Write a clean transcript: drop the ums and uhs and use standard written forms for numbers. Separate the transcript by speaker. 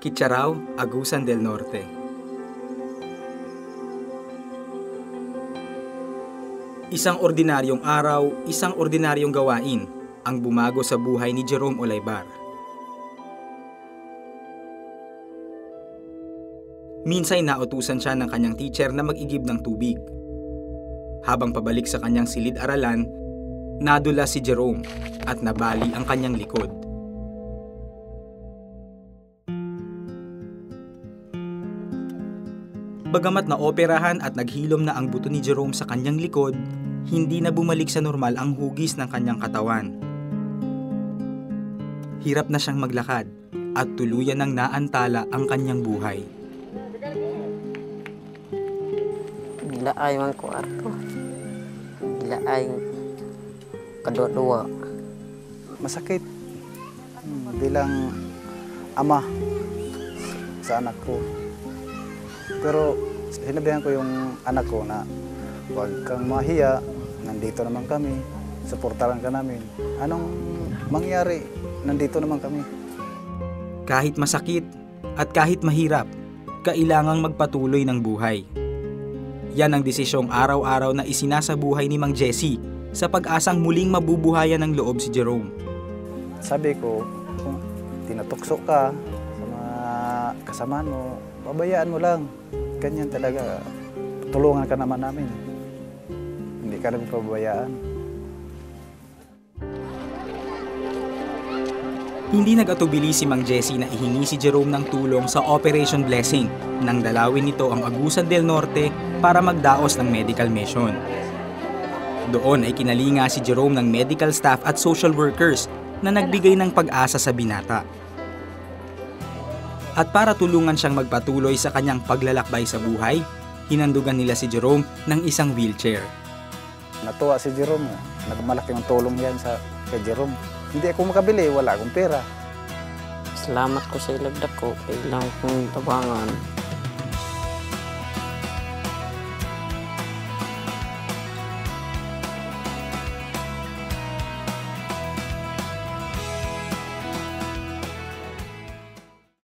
Speaker 1: Kitcharao, Agusan del Norte. Isang ordinaryong araw, isang ordinaryong gawain ang bumago sa buhay ni Jerome Olaybar. Minsay nautusan siya ng kanyang teacher na mag-igib ng tubig. Habang pabalik sa kanyang silid-aralan, nadula si Jerome at nabali ang kanyang likod. Bagamat naoperahan at naghilom na ang buto ni Jerome sa kanyang likod, hindi na bumalik sa normal ang hugis ng kanyang katawan. Hirap na siyang maglakad at tuluyan ng naantala ang kanyang buhay.
Speaker 2: Bila ay man ko ato. Bila ay kadua-dua.
Speaker 3: Masakit bilang ama sa anak ko. Pero sinabihan ko yung anak ko na huwag kang mahiya, nandito naman kami, suportahan ka namin. Anong mangyari, nandito naman kami.
Speaker 1: Kahit masakit at kahit mahirap, kailangang magpatuloy ng buhay. Yan ang desisyong araw-araw na isinasabuhay ni Mang Jesse sa pag-asang muling mabubuhayan ng loob si Jerome.
Speaker 3: Sabi ko, kung tinutukso ka sa mga kasamaan mo, pabayaan mo lang. Ganyan talaga. Tulungan ka naman namin. Hindi ka namin pabayaan.
Speaker 1: Hindi nag-atubili si Mang Jesse na ihingi si Jerome ng tulong sa Operation Blessing nang dalawin nito ang Agusan del Norte para magdaos ng medical mission. Doon ay kinalinga si Jerome ng medical staff at social workers na nagbigay ng pag-asa sa binata. At para tulungan siyang magpatuloy sa kanyang paglalakbay sa buhay, hinandugan nila si Jerome ng isang wheelchair.
Speaker 3: Natuwa si Jerome. Nagmalaki ng tulong yan kay Jerome. Hindi ako makabili, wala akong pera.
Speaker 2: Salamat ko sa ilagdak ko. Kailangan kong tabangan.